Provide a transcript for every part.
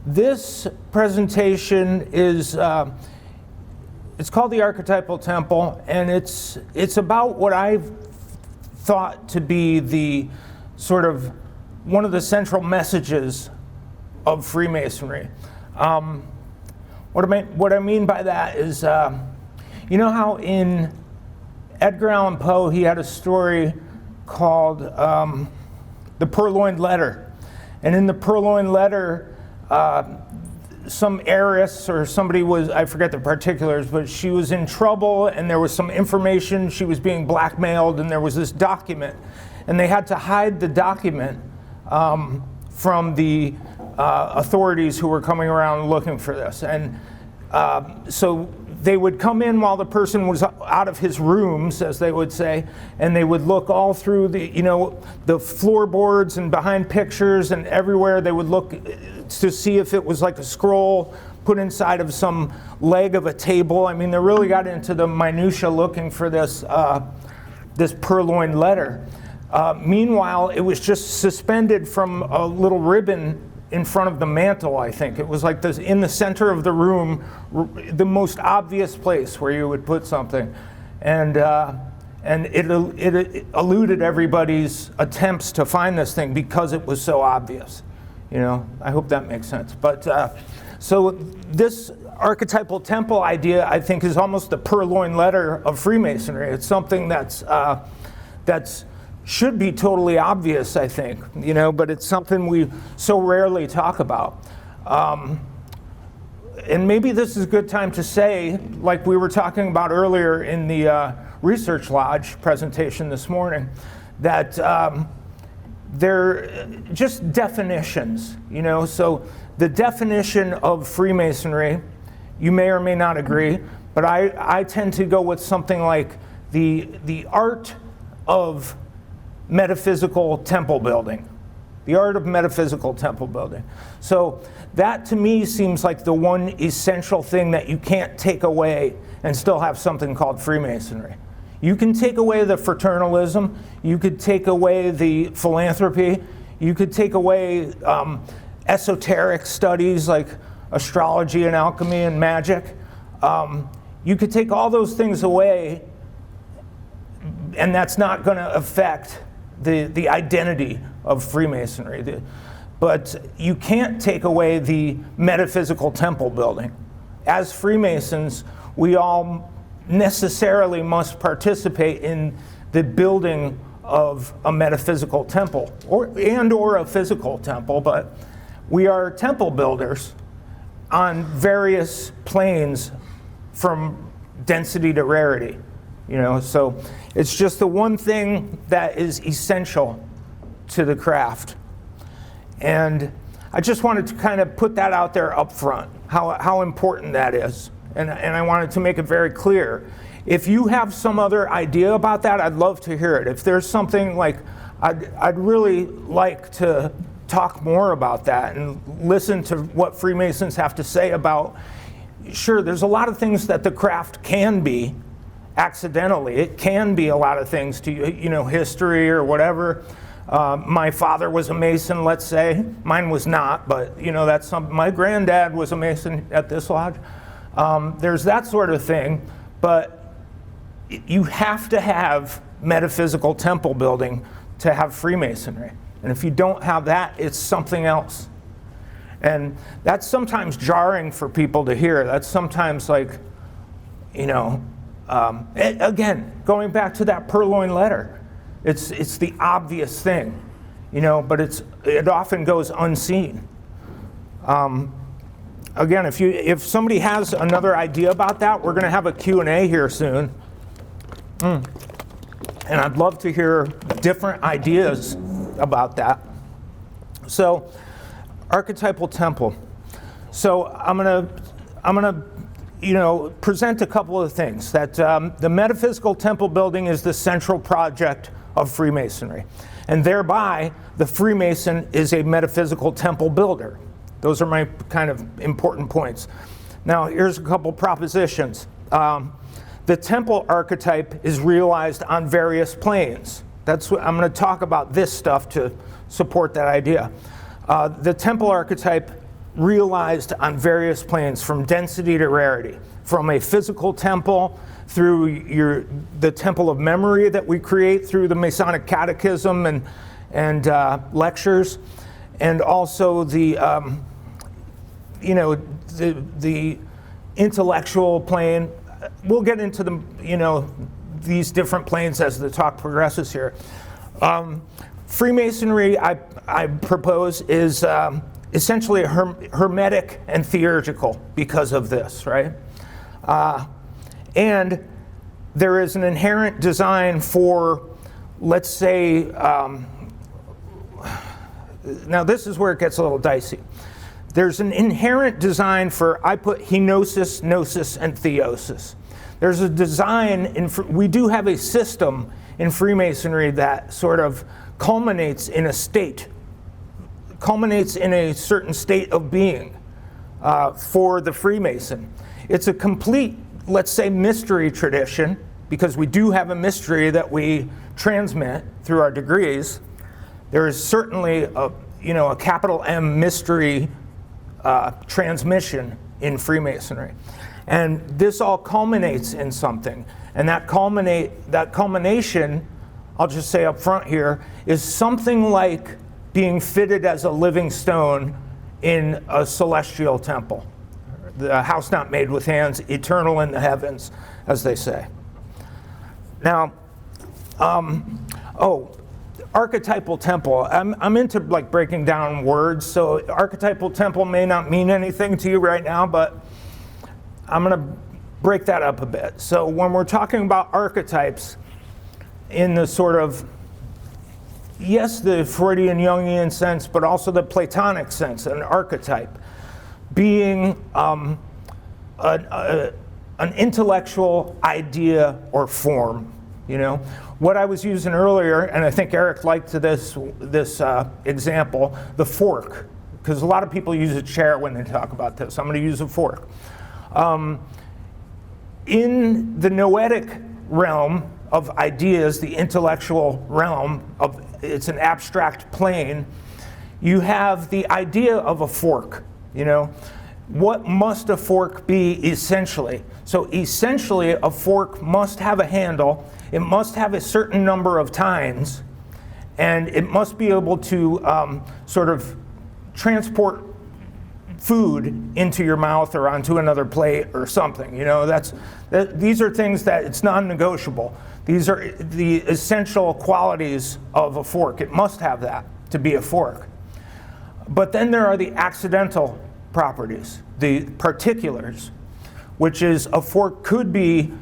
This presentation is, it's called the Archetypal Temple, and it's about what I've thought to be the sort of one of the central messages of Freemasonry. What I mean by that is, you know how in Edgar Allan Poe he had a story called The Purloined Letter, and in the Purloined Letter, some heiress or somebody was, I forget the particulars, but she was in trouble and there was some information, she was being blackmailed, and there was this document, and they had to hide the document from the authorities who were coming around looking for this. And so they would come in while the person was out of his rooms, as they would say, and they would look all through the floorboards and behind pictures and everywhere. They would look to see if it was like a scroll put inside of some leg of a table. I mean, they really got into the minutia looking for this this purloined letter. Meanwhile, it was just suspended from a little ribbon in front of the mantle, I think. It was like this, in the center of the room, the most obvious place where you would put something. And it eluded everybody's attempts to find this thing because it was so obvious. You know, I hope that makes sense. But so this archetypal temple idea, I think, is almost the purloined letter of Freemasonry. It's something that's should be totally obvious, I think, you know, but it's something we so rarely talk about. And maybe this is a good time to say, like we were talking about earlier in the Research Lodge presentation this morning, that they're just definitions, you know. So the definition of Freemasonry, you may or may not agree, but I tend to go with something like the art of metaphysical temple building. The art of metaphysical temple building. So that to me seems like the one essential thing that you can't take away and still have something called Freemasonry. You can take away the fraternalism, you could take away the philanthropy, you could take away esoteric studies like astrology and alchemy and magic. You could take all those things away, and that's not going to affect the identity of Freemasonry. But you can't take away the metaphysical temple building. As Freemasons, we all necessarily must participate in the building of a metaphysical temple or a physical temple, but we are temple builders on various planes from density to rarity. You know, so it's just the one thing that is essential to the craft. And I just wanted to kind of put that out there up front, how important that is. And I wanted to make it very clear. If you have some other idea about that, I'd love to hear it. If there's something like, I'd really like to talk more about that and listen to what Freemasons have to say about, sure, there's a lot of things that the craft can be, accidentally. It can be a lot of things to, you know, history or whatever. My father was a Mason, let's say. Mine was not, but you know, that's my granddad was a Mason at this lodge. There's that sort of thing, but you have to have metaphysical temple building to have Freemasonry. And if you don't have that, it's something else. And that's sometimes jarring for people to hear. That's sometimes like, you know, again, going back to that purloined letter, it's the obvious thing, you know, but it often goes unseen. Again, if somebody has another idea about that, we're going to have a Q&A here soon, and I'd love to hear different ideas about that. So, archetypal temple. So I'm gonna you know, present a couple of things. That the metaphysical temple building is the central project of Freemasonry, and thereby the Freemason is a metaphysical temple builder. Those are my kind of important points. Now here's a couple propositions. The temple archetype is realized on various planes. That's what I'm going to talk about, this stuff to support that idea. The temple archetype realized on various planes, from density to rarity, from a physical temple through the temple of memory that we create through the Masonic Catechism and lectures, and also the intellectual plane. We'll get into these different planes as the talk progresses here. Freemasonry, I propose, is essentially hermetic and theurgical because of this, right? And there is an inherent design for, let's say, now this is where it gets a little dicey. There's an inherent design for, I put henosis, gnosis, and theosis. There's a design, we do have a system in Freemasonry that sort of culminates in a certain state of being for the Freemason. It's a complete, let's say, mystery tradition, because we do have a mystery that we transmit through our degrees. There is certainly a capital M mystery transmission in Freemasonry. And this all culminates in something. And that culmination, I'll just say up front here, is something like being fitted as a living stone in a celestial temple. The house not made with hands, eternal in the heavens, as they say. Now, archetypal temple. I'm into breaking down words, so archetypal temple may not mean anything to you right now, but I'm going to break that up a bit. So when we're talking about archetypes in the sort of, yes, the Freudian Jungian sense, but also the Platonic sense, an archetype being an intellectual idea or form, What I was using earlier, and I think Eric liked this example, the fork, because a lot of people use a chair when they talk about this. I'm going to use a fork. In the noetic realm of ideas, the intellectual realm it's an abstract plane, you have the idea of a fork, What must a fork be essentially? So essentially, a fork must have a handle, it must have a certain number of tines, and it must be able to sort of transport food into your mouth or onto another plate or something. These are things that it's non-negotiable. These are the essential qualities of a fork. It must have that to be a fork. But then there are the accidental properties, the particulars, which is a fork could be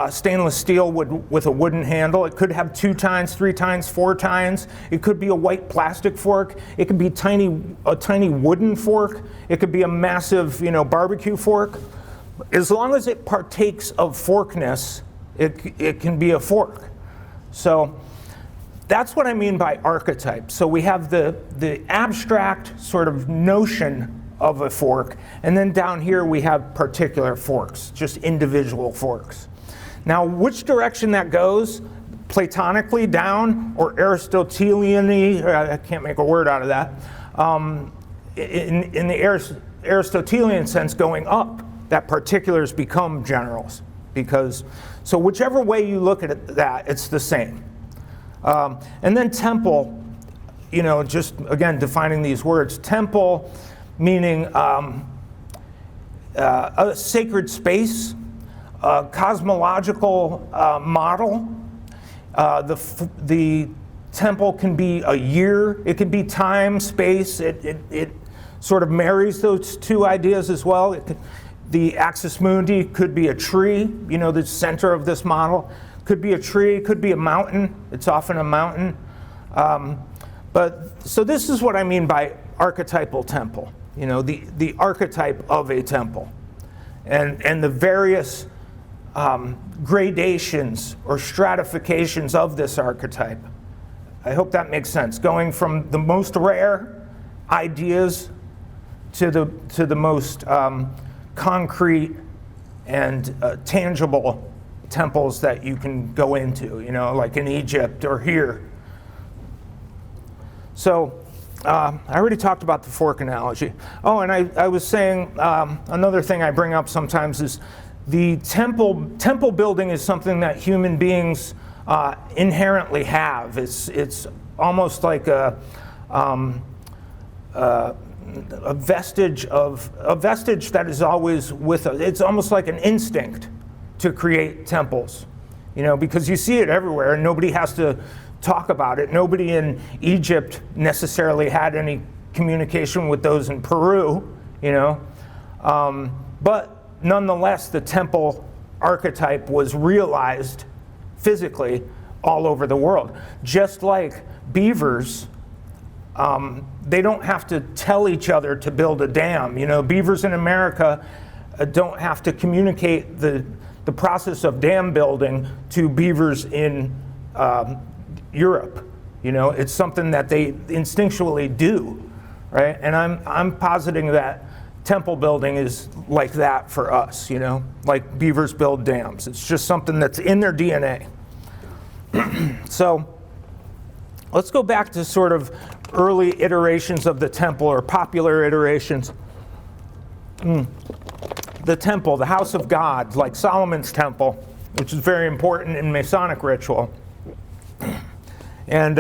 stainless steel with a wooden handle. It could have 2 tines, 3 tines, 4 tines. It could be a white plastic fork. It could be a tiny wooden fork. It could be a massive, barbecue fork. As long as it partakes of forkness, it can be a fork. So that's what I mean by archetype. So we have the abstract sort of notion of a fork, and then down here we have particular forks, just individual forks. Now, which direction that goes, Platonically down or Aristotelian-y, I can't make a word out of that, in the Aristotelian sense, going up, that particulars become generals. So whichever way you look at that, it's the same. And then temple, just again defining these words, temple meaning a sacred space, a cosmological model. The temple can be a year, it can be time, space, it sort of marries those two ideas as well. The axis mundi could be a tree, the center of this model. Could be a tree, could be a mountain, it's often a mountain. So this is what I mean by archetypal temple, the archetype of a temple. And the various gradations or stratifications of this archetype. I hope that makes sense. Going from the most rare ideas to the most concrete and tangible temples that you can go into, like in Egypt or here. So I already talked about the fork analogy. Oh, and I was saying another thing I bring up sometimes is the temple building is something that human beings inherently have. It's almost like a vestige that is always with us. It's almost like an instinct to create temples, because you see it everywhere and nobody has to talk about it. Nobody in Egypt necessarily had any communication with those in Peru, but nonetheless the temple archetype was realized physically all over the world. Just like beavers, they don't have to tell each other to build a dam. Beavers in America don't have to communicate the process of dam building to beavers in Europe. It's something that they instinctually do, right? And I'm positing that temple building is like that for us, like beavers build dams. It's just something that's in their DNA. So let's go back to sort of early iterations of the temple, or popular iterations. The temple, the house of God, like Solomon's temple, which is very important in Masonic ritual. And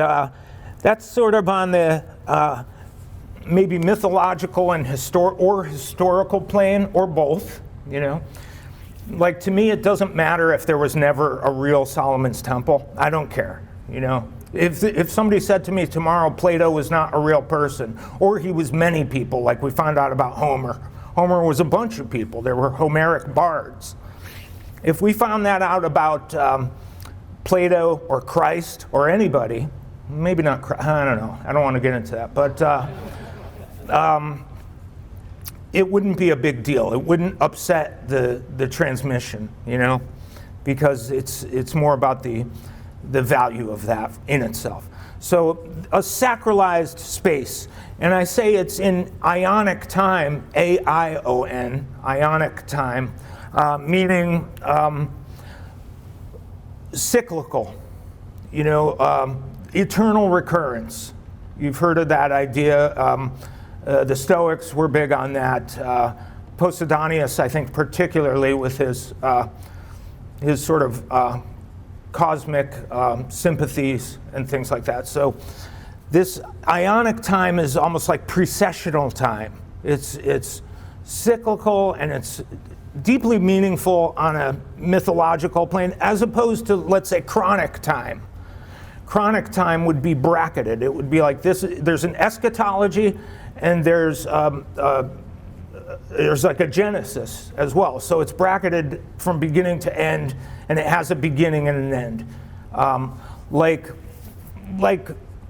that's sort of on the maybe mythological and historical plane, or both, Like, to me, it doesn't matter if there was never a real Solomon's temple. I don't care, If somebody said to me tomorrow Plato was not a real person, or he was many people, like we found out about Homer. Homer was a bunch of people. There were Homeric bards. If we found that out about Plato or Christ or anybody, maybe not Christ, I don't know. I don't want to get into that. But it wouldn't be a big deal. It wouldn't upset the transmission, because it's more about the value of that in itself. So a sacralized space, and I say it's in Ionic time, A-I-O-N, Ionic time, meaning cyclical, eternal recurrence. You've heard of that idea. The Stoics were big on that. Posidonius, I think, particularly with his sort of cosmic sympathies and things like that. So this Ionic time is almost like precessional time. It's cyclical and it's deeply meaningful on a mythological plane, as opposed to, let's say, chronic time. Chronic time would be bracketed. It would be like this. There's an eschatology and there's like a genesis as well. So it's bracketed from beginning to end, and it has a beginning and an end. Like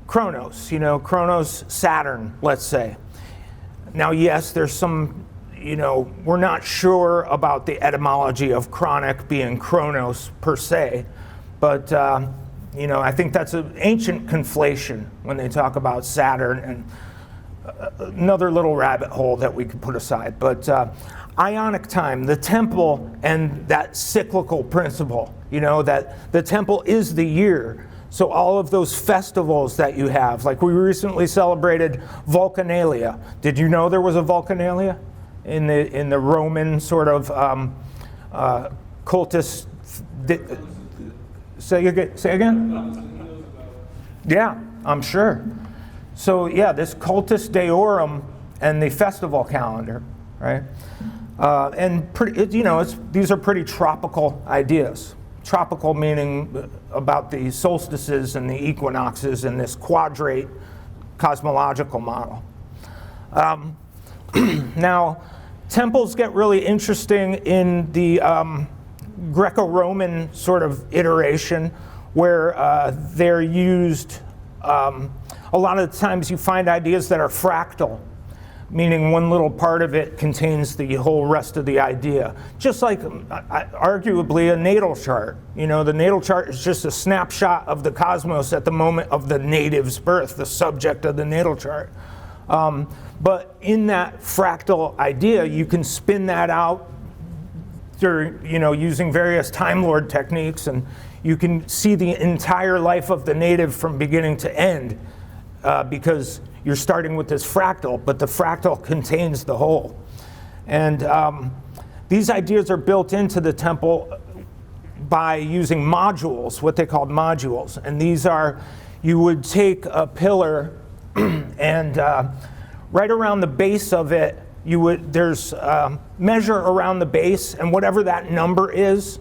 Chronos, Chronos, Saturn, let's say. Now, yes, there's some, we're not sure about the etymology of chronic being Chronos per se, but, I think that's an ancient conflation when they talk about Saturn, and another little rabbit hole that we could put aside. But Ionic time, the temple, and that cyclical principle, that the temple is the year. So all of those festivals that you have, like we recently celebrated Vulcanalia. Did you know there was a Vulcanalia in the Roman sort of cultist? Say again? Yeah, I'm sure. So yeah, this cultus deorum and the festival calendar, right? And these are pretty tropical ideas. Tropical meaning about the solstices and the equinoxes and this quadrate cosmological model. Now, temples get really interesting in the Greco-Roman sort of iteration, where they're used. A lot of the times you find ideas that are fractal, meaning one little part of it contains the whole rest of the idea. Just like arguably a natal chart. The natal chart is just a snapshot of the cosmos at the moment of the native's birth, the subject of the natal chart. But in that fractal idea, you can spin that out through, using various Time Lord techniques, and you can see the entire life of the native from beginning to end, because you're starting with this fractal, but the fractal contains the whole. And these ideas are built into the temple by using modules, what they called modules. And these are, you would take a pillar and right around the base of it, there's measure around the base, and whatever that number is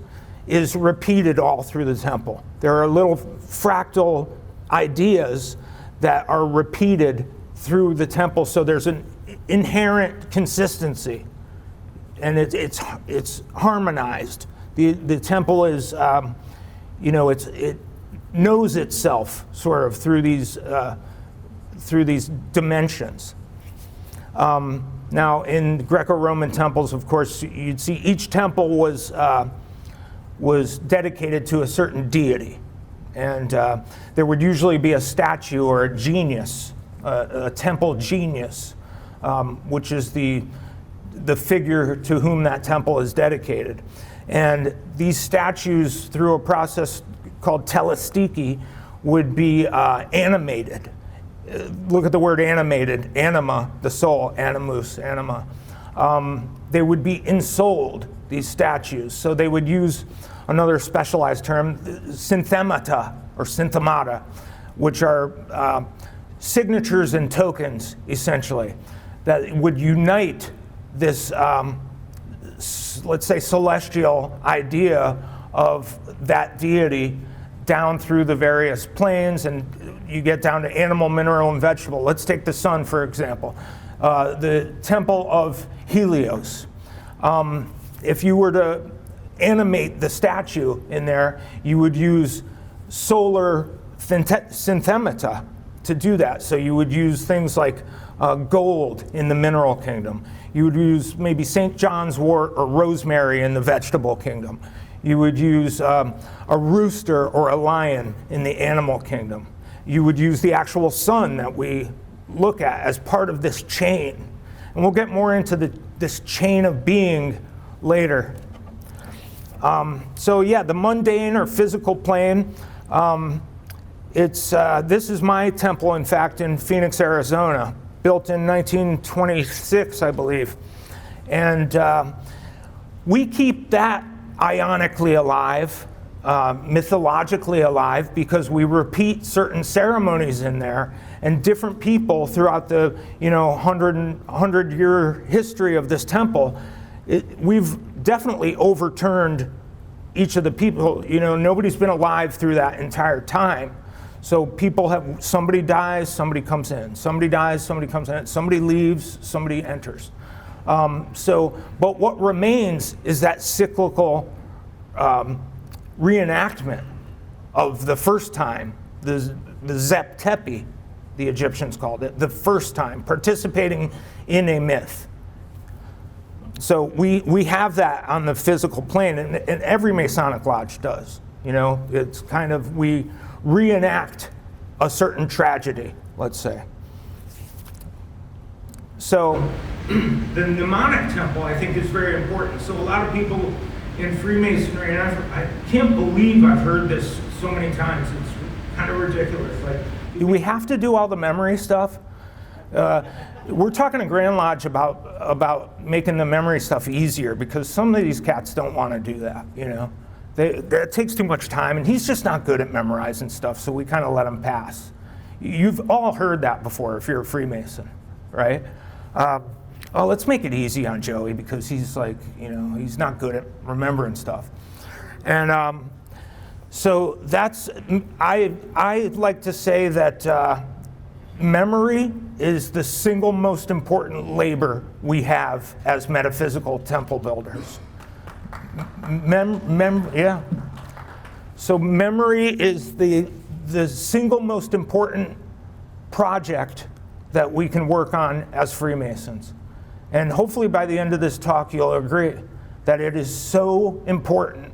repeated all through the temple. There are little fractal ideas that are repeated through the temple, so there's an inherent consistency, and it's harmonized. The temple is, it knows itself sort of through these dimensions. Now, in Greco-Roman temples, of course, you'd see each temple was dedicated to a certain deity. And there would usually be a statue or a genius, a temple genius, which is the figure to whom that temple is dedicated. And these statues, through a process called telestiki, would be animated. Look at the word animated, anima, the soul, animus, anima. They would be ensouled, these statues. So they would use another specialized term, synthemata or synthemata, which are signatures and tokens, essentially, that would unite this, let's say, celestial idea of that deity down through the various planes, and you get down to animal, mineral, and vegetable. Let's take the sun, for example. The temple of Helios. If you were to animate the statue in there, you would use solar synthemata to do that. So you would use things like gold in the mineral kingdom. You would use maybe St. John's wort or rosemary in the vegetable kingdom. You would use a rooster or a lion in the animal kingdom. You would use the actual sun that we look at as part of this chain. And we'll get more into this chain of being later. So yeah, the mundane or physical plane, this is my temple, in fact, in Phoenix, Arizona, built in 1926, I believe. And we keep that ionically alive, mythologically alive, because we repeat certain ceremonies in there, and different people throughout the 100-year history of this temple, we've definitely overturned each of the people. Nobody's been alive through that entire time. So people have, somebody dies, somebody comes in. Somebody dies, somebody comes in. Somebody leaves, somebody enters. But what remains is that cyclical reenactment of the first time, the Zep Tepi, the Egyptians called it, the first time, participating in a myth. So we have that on the physical plane, and every Masonic lodge does. It's kind of, we reenact a certain tragedy, let's say. So the mnemonic temple, I think, is very important. So a lot of people in Freemasonry, and I can't believe I've heard this so many times, it's kind of ridiculous. Like, do we have to do all the memory stuff? We're talking to Grand Lodge about making the memory stuff easier, because some of these cats don't want to do that, That takes too much time, and he's just not good at memorizing stuff, so we kind of let him pass. You've all heard that before if you're a Freemason, right? Let's make it easy on Joey, because he's like, he's not good at remembering stuff. And so that's, I like to say that memory is the single most important labor we have as metaphysical temple builders. Yeah. So memory is the single most important project that we can work on as Freemasons. And hopefully by the end of this talk, you'll agree that it is so important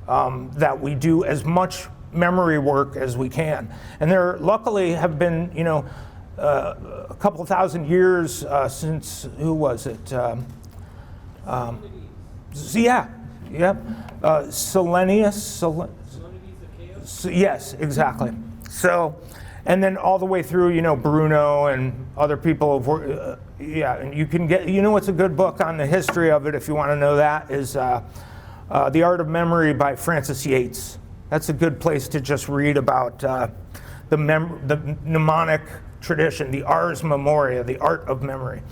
that we do as much memory work as we can. And there luckily have been, a couple thousand years since, who was it? Selenius. Yes, exactly. So, And then all the way through, Bruno and other people have worked, and you can get, what's a good book on the history of it if you want to know that, is The Art of Memory by Francis Yates. That's a good place to just read about the mnemonic tradition, the ars memoria, the art of memory.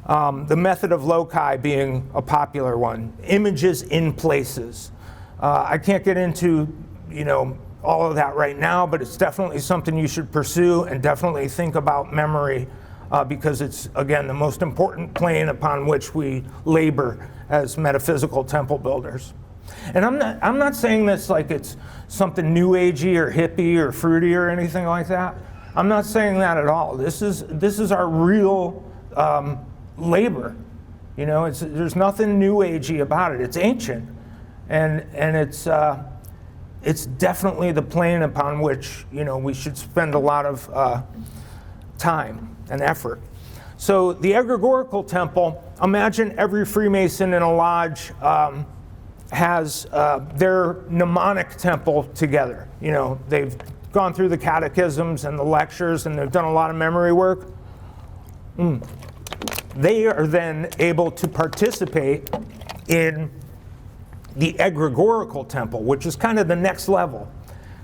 The method of loci being a popular one. Images in places. I can't get into, all of that right now, but it's definitely something you should pursue, and definitely think about memory because it's, again, the most important plane upon which we labor as metaphysical temple builders. And I'm not saying this like it's something new agey or hippie or fruity or anything like that. I'm not saying that at all. This is our real labor. There's nothing new agey about it. It's ancient, and it's definitely the plane upon which we should spend a lot of time and effort. So the egregorical temple, imagine every Freemason in a lodge has their mnemonic temple together. They've gone through the catechisms and the lectures, and they've done a lot of memory work. They are then able to participate in the egregorical temple, which is kind of the next level,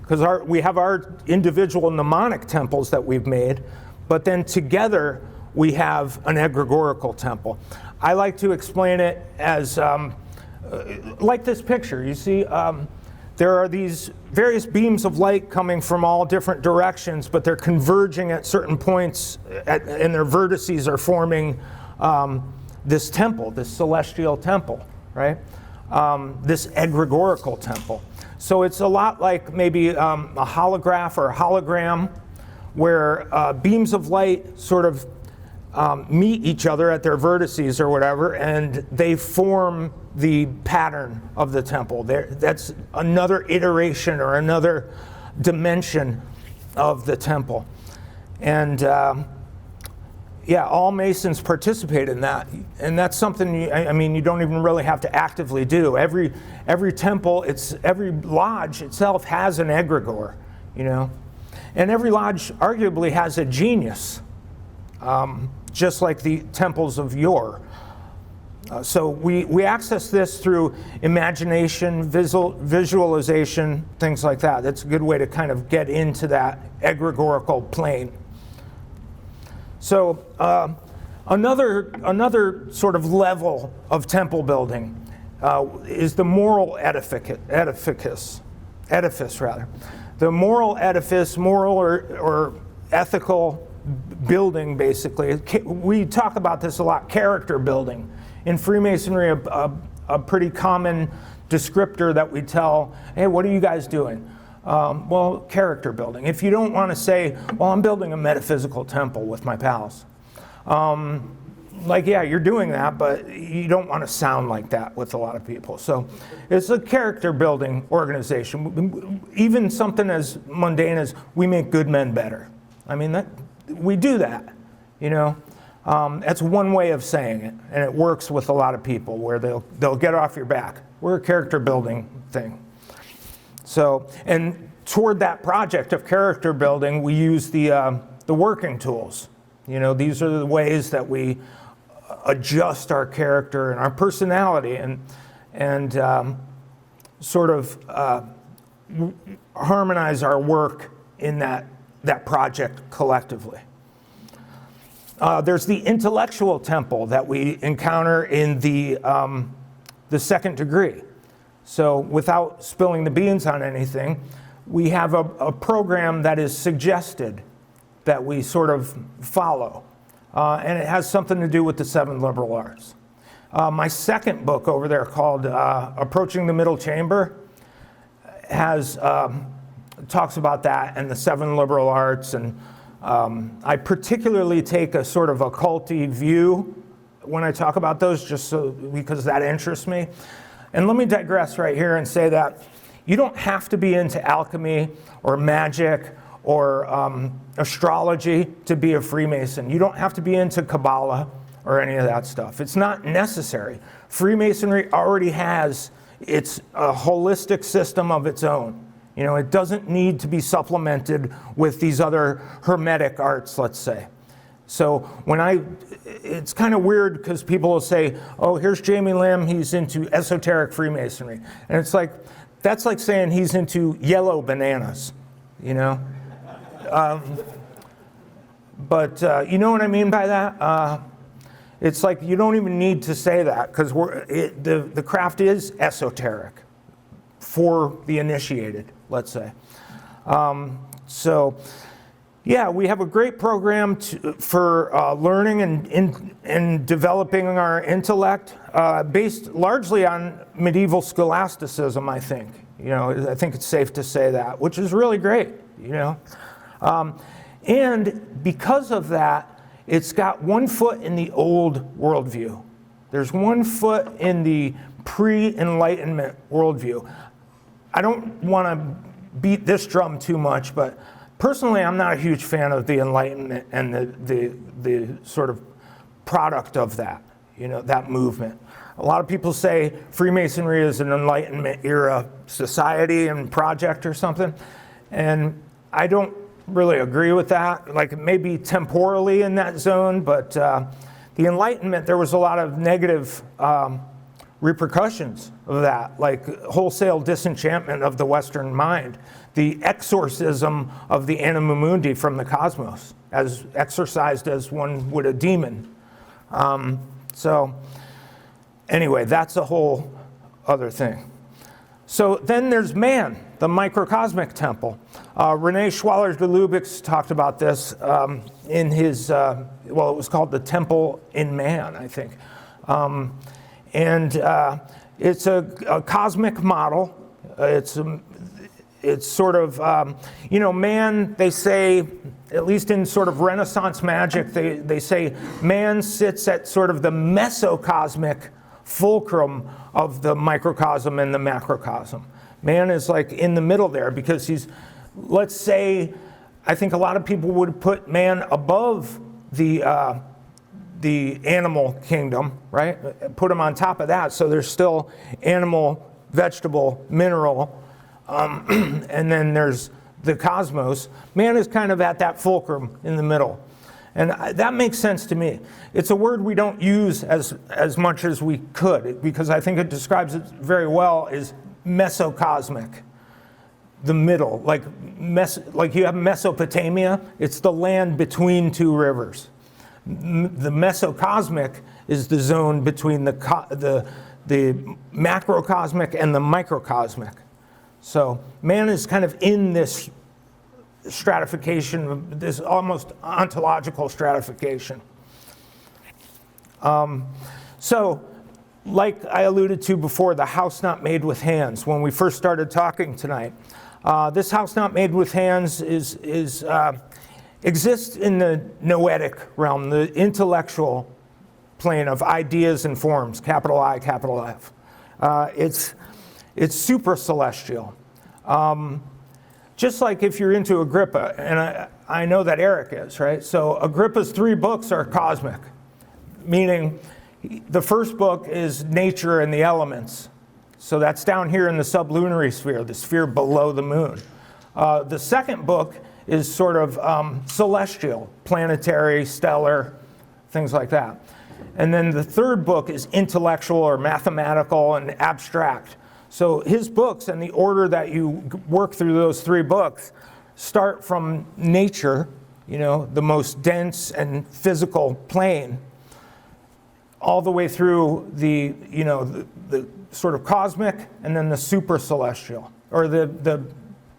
because we have our individual mnemonic temples that we've made, but then together we have an egregorical temple. I like to explain it as like this picture. You see, there are these various beams of light coming from all different directions, but they're converging at certain points, and their vertices are forming this temple, this celestial temple, right? This egregorical temple. So it's a lot like maybe a holograph or a hologram, where beams of light sort of meet each other at their vertices or whatever, and they form the pattern of the temple. That's another iteration or another dimension of the temple. And all Masons participate in that, and that's something you don't even really have to actively do. Every temple, every lodge itself has an egregore, and every lodge arguably has a genius, just like the temples of yore. So we access this through imagination, visualization, things like that. That's a good way to kind of get into that egregorical plane. So another sort of level of temple building is the moral edifice. The moral edifice, moral or ethical building, basically. We talk about this a lot, character building. In Freemasonry, a pretty common descriptor that we tell, hey, what are you guys doing? Well, character building. If you don't want to say, well, I'm building a metaphysical temple with my pals. You're doing that, but you don't want to sound like that with a lot of people. So it's a character building organization. Even something as mundane as we make good men better. We do that, That's one way of saying it, and it works with a lot of people where they'll get off your back. We're a character building thing. So, and toward that project of character building, we use the working tools. These are the ways that we adjust our character and our personality and sort of harmonize our work in that project collectively. There's the intellectual temple that we encounter in the second degree. So without spilling the beans on anything, we have a program that is suggested that we sort of follow. And it has something to do with the 7 liberal arts. My second book over there called Approaching the Middle Chamber talks about that and the 7 liberal arts. And I particularly take a sort of occulty view when I talk about those, because that interests me. And let me digress right here and say that you don't have to be into alchemy or magic or astrology to be a Freemason. You don't have to be into Kabbalah or any of that stuff. It's not necessary. Freemasonry already has a holistic system of its own. You know, it doesn't need to be supplemented with these other hermetic arts, let's say. So it's kind of weird because people will say, oh, here's Jamie Lim, he's into esoteric Freemasonry. And it's like, that's like saying he's into yellow bananas, you know? But you know what I mean by that? It's like you don't even need to say that because the craft is esoteric for the initiated, let's say. So yeah, we have a great program for learning and developing our intellect based largely on medieval scholasticism, I think. You know, I think it's safe to say that, which is really great, you know. And because of that, it's got 1 foot in the old worldview. There's 1 foot in the pre-Enlightenment worldview. I don't want to beat this drum too much, but personally, I'm not a huge fan of the Enlightenment and the sort of product of that, you know, that movement. A lot of people say Freemasonry is an Enlightenment era society and project or something, and I don't really agree with that. Like, it may be temporally in that zone, but the Enlightenment, there was a lot of negative repercussions of that, like wholesale disenchantment of the Western mind, the exorcism of the anima mundi from the cosmos, as exorcised as one would a demon. So anyway, that's a whole other thing. So then there's man, the microcosmic temple. René Schwaller de Lubeck talked about this in his, well, it was called The Temple in Man, I think. And it's a cosmic model. It's sort of, you know, man, they say, at least in sort of Renaissance magic, they say man sits at sort of the mesocosmic fulcrum of the microcosm and the macrocosm. Man is like in the middle there because he's, let's say, I think a lot of people would put man above the animal kingdom, right? Put him on top of that, so there's still animal, vegetable, mineral, and then there's the cosmos. Man is kind of at that fulcrum in the middle. And that makes sense to me. It's a word we don't use as much as we could, because I think it describes it very well as mesocosmic, the middle. Like you have Mesopotamia, it's the land between two rivers. The mesocosmic is the zone between the macrocosmic and the microcosmic. So man is kind of in this stratification, this almost ontological stratification. So, like I alluded to before, the house not made with hands, when we first started talking tonight, this house not made with hands exists in the noetic realm, the intellectual plane of ideas and forms, capital I, capital F. It's super celestial. Just like if you're into Agrippa, and I know that Eric is, right? So Agrippa's 3 books are cosmic, meaning the first book is nature and the elements. So that's down here in the sublunary sphere, the sphere below the moon. The second book is sort of celestial, planetary, stellar, things like that. And then the third book is intellectual or mathematical and abstract. So his books and the order that you work through those 3 books start from nature, you know, the most dense and physical plane, all the way through the, you know, the sort of cosmic and then the super celestial, or the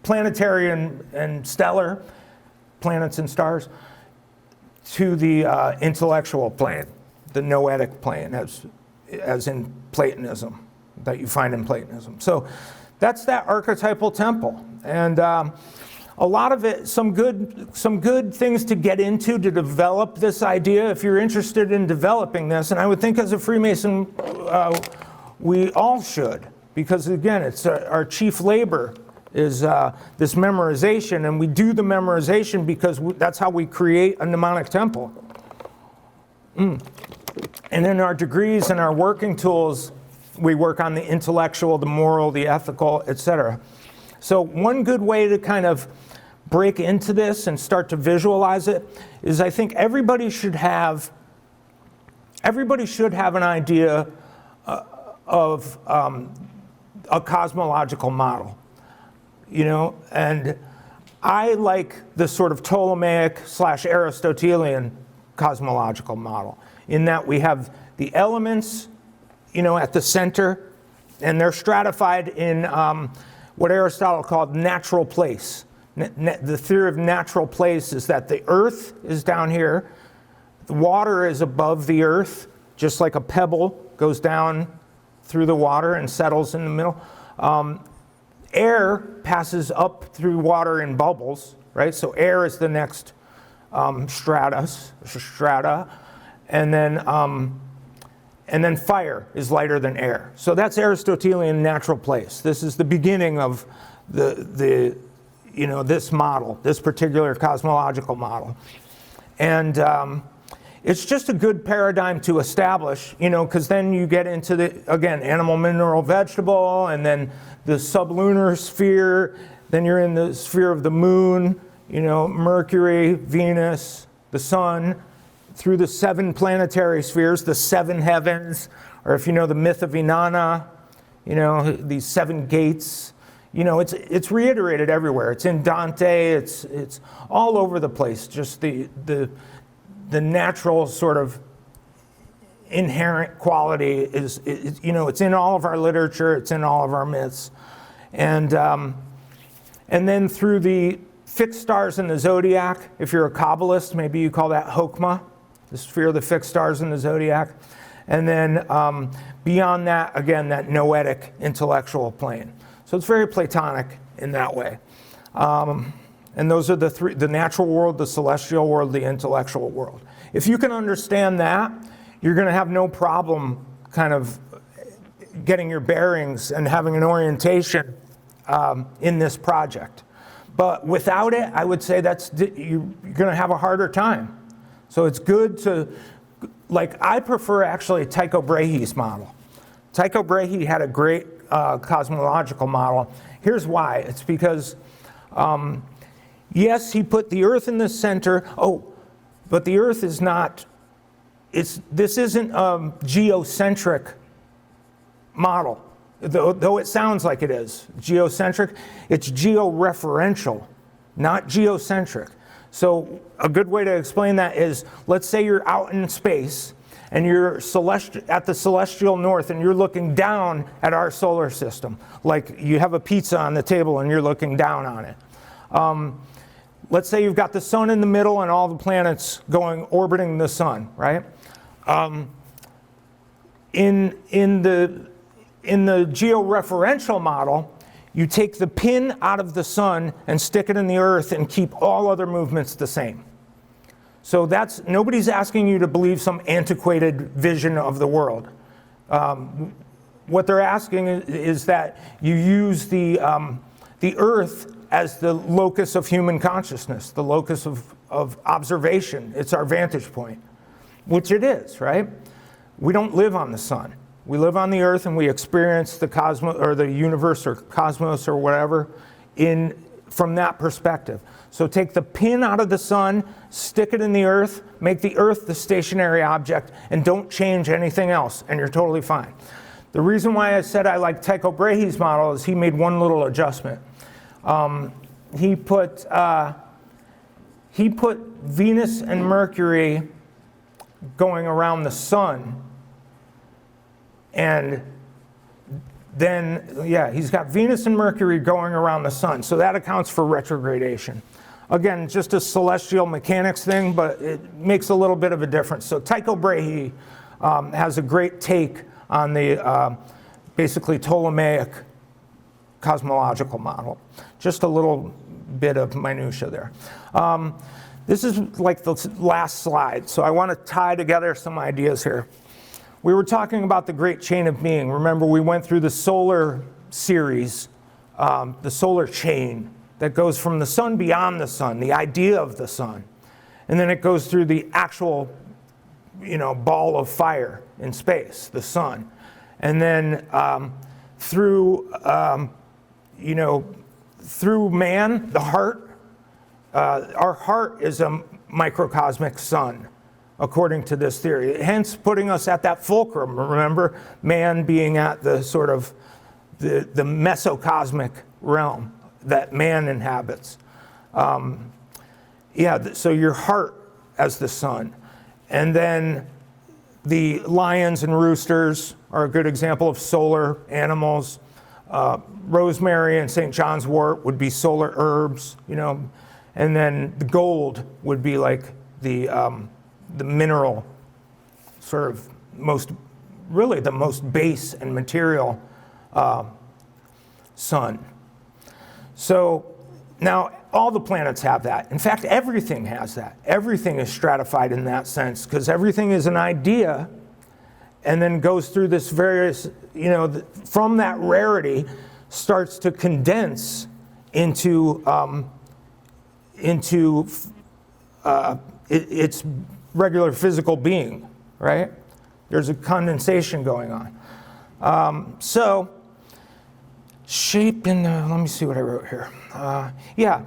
planetary and stellar, planets and stars, to the intellectual plane, the noetic plane, as in Platonism, that you find in Platonism. So that's that archetypal temple. And a lot of it, some good things to get into to develop this idea if you're interested in developing this. And I would think as a Freemason, we all should, because again, it's our chief labor is this memorization, and we do the memorization because that's how we create a mnemonic temple. And in our degrees and our working tools, we work on the intellectual, the moral, the ethical, etc. So one good way to kind of break into this and start to visualize it is I think everybody should have an idea of a cosmological model, you know, and I like the sort of Ptolemaic / Aristotelian cosmological model in that we have the elements, you know, at the center, and they're stratified in what Aristotle called natural place. The theory of natural place is that the earth is down here, the water is above the earth, just like a pebble goes down through the water and settles in the middle. Air passes up through water in bubbles, right? So air is the next strata, and then fire is lighter than air. So that's Aristotelian natural place. This is the beginning of the you know, this model, this particular cosmological model. And it's just a good paradigm to establish, you know, because then you get into the, again, animal, mineral, vegetable, and then the sublunar sphere, then you're in the sphere of the moon, you know, Mercury, Venus, the sun, through the 7 planetary spheres, the 7 heavens, or if you know the myth of Inanna, you know, these 7 gates. You know, it's reiterated everywhere. It's in Dante. It's all over the place. Just the natural sort of inherent quality is you know, it's in all of our literature. It's in all of our myths, and then through the fixed stars in the zodiac. If you're a Kabbalist, maybe you call that Chokmah, the sphere of the fixed stars in the zodiac, and then beyond that, again, that noetic intellectual plane. So it's very Platonic in that way. And those are the 3, the natural world, the celestial world, the intellectual world. If you can understand that, you're going to have no problem kind of getting your bearings and having an orientation in this project. But without it, I would say you're going to have a harder time. So it's good to, like, I prefer actually Tycho Brahe's model. Tycho Brahe had a great cosmological model. Here's why. It's because, yes, he put the Earth in the center. Oh, but the Earth is not, this isn't a geocentric model, though it sounds like it is. Geocentric, it's georeferential, not geocentric. So a good way to explain that is, let's say you're out in space, and you're at the celestial north, and you're looking down at our solar system. Like you have a pizza on the table and you're looking down on it. Let's say you've got the sun in the middle and all the planets orbiting the sun, right? In the georeferential model, you take the pin out of the sun and stick it in the earth and keep all other movements the same. So nobody's asking you to believe some antiquated vision of the world. What they're asking is that you use the earth as the locus of human consciousness, the locus of observation. It's our vantage point, which it is, right? We don't live on the sun. We live on the earth and we experience the cosmos or the universe or cosmos or whatever from that perspective. So take the pin out of the sun, stick it in the earth, make the earth the stationary object, and don't change anything else, and you're totally fine. The reason why I said I like Tycho Brahe's model is he made one little adjustment. He put Venus and Mercury going around the sun, and then, yeah, he's got Venus and Mercury going around the sun, so that accounts for retrogradation. Again, just a celestial mechanics thing, but it makes a little bit of a difference. So Tycho Brahe has a great take on the basically Ptolemaic cosmological model. Just a little bit of minutia there. This is like the last slide, so I want to tie together some ideas here. We were talking about the great chain of being. Remember, we went through the solar series, the solar chain that goes from the sun beyond the sun, the idea of the sun. And then it goes through the actual, ball of fire in space, the sun. And then through, through man, the heart, our heart is a microcosmic sun, according to this theory. Hence putting us at that fulcrum, remember? Man being at the sort of the mesocosmic realm that man inhabits. So your heart as the sun. And then the lions and roosters are a good example of solar animals. Rosemary and St. John's wort would be solar herbs, and then the gold would be like the mineral, sort of the most base and material sun. So now all the planets have that. In fact, everything has that. Everything is stratified in that sense, because everything is an idea and then goes through this various, from that rarity starts to condense into its regular physical being, right? There's a condensation going on. So shape in, let me see what I wrote here.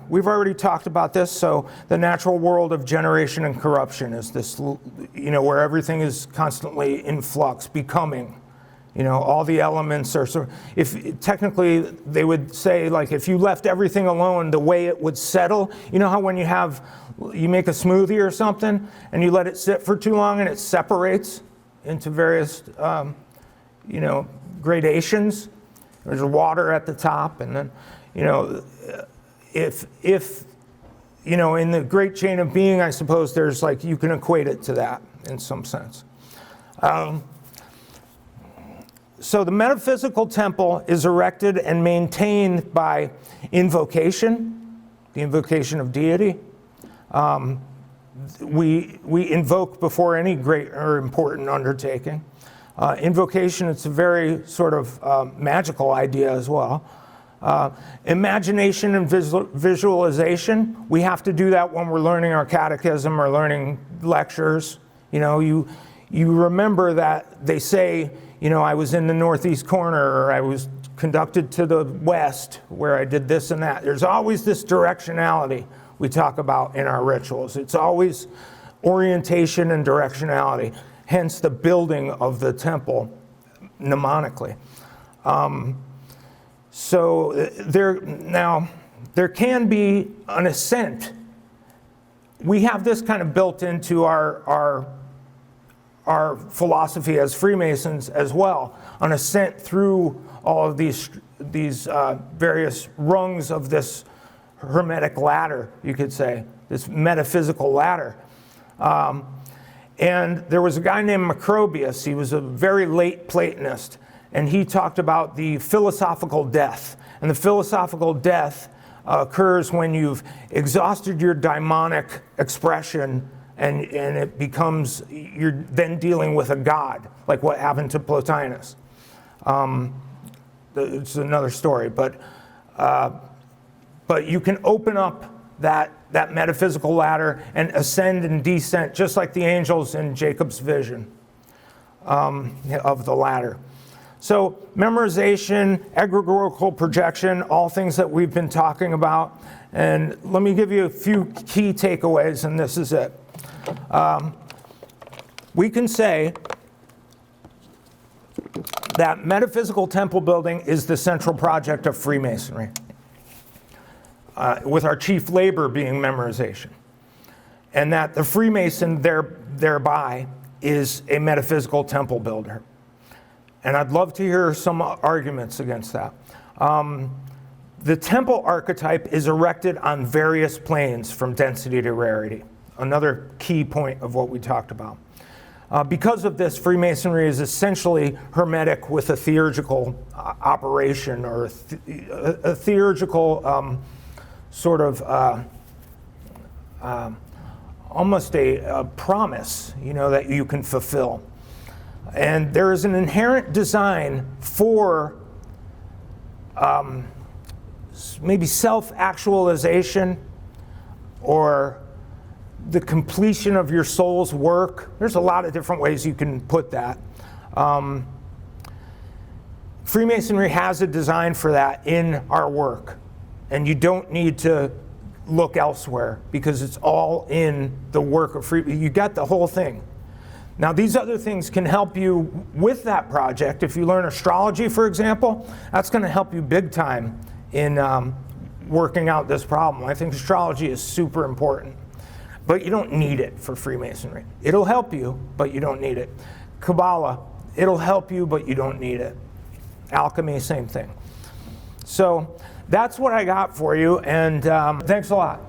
We've already talked about this. So the natural world of generation and corruption is this, where everything is constantly in flux, becoming. All the elements are sort of, if technically they would say, like, if you left everything alone, the way it would settle, how when you make a smoothie or something and you let it sit for too long and it separates into various, gradations. There's water at the top, and then, if in the great chain of being, I suppose there's you can equate it to that in some sense. So the metaphysical temple is erected and maintained by invocation, the invocation of deity. We invoke before any great or important undertaking. Invocation, it's a very sort of magical idea as well. Imagination and visualization, we have to do that when we're learning our catechism or learning lectures. You remember that they say, I was in the northeast corner, or I was conducted to the west where I did this and that. There's always this directionality we talk about in our rituals. It's always orientation and directionality, hence the building of the temple mnemonically. So there can be an ascent. We have this kind of built into our philosophy as Freemasons as well, an ascent through all of these various rungs of this hermetic ladder, you could say, this metaphysical ladder. And there was a guy named Macrobius. He was a very late Platonist, and he talked about the philosophical death. And the philosophical death occurs when you've exhausted your daimonic expression, and it becomes, you're then dealing with a god, like what happened to Plotinus. It's another story, but you can open up that metaphysical ladder and ascend and descend, just like the angels in Jacob's vision of the ladder. So memorization, egregorical projection, all things that we've been talking about. And let me give you a few key takeaways, and this is it. We can say that metaphysical temple building is the central project of Freemasonry, with our chief labor being memorization. And that the Freemason thereby is a metaphysical temple builder. And I'd love to hear some arguments against that. The temple archetype is erected on various planes from density to rarity. Another key point of what we talked about. Because of this, Freemasonry is essentially hermetic with a theurgical operation, or a theurgical sort of almost a promise, that you can fulfill. And there is an inherent design for maybe self-actualization, or the completion of your soul's work. There's a lot of different ways you can put that. Freemasonry has a design for that in our work. and you don't need to look elsewhere because it's all in the work of free. You got the whole thing. Now, these other things can help you with that project. If you learn astrology, for example, that's going to help you big time in working out this problem. I think astrology is super important, but you don't need it for Freemasonry. It'll help you, but you don't need it. Kabbalah, it'll help you, but you don't need it. Alchemy, same thing. So that's what I got for you, and thanks a lot.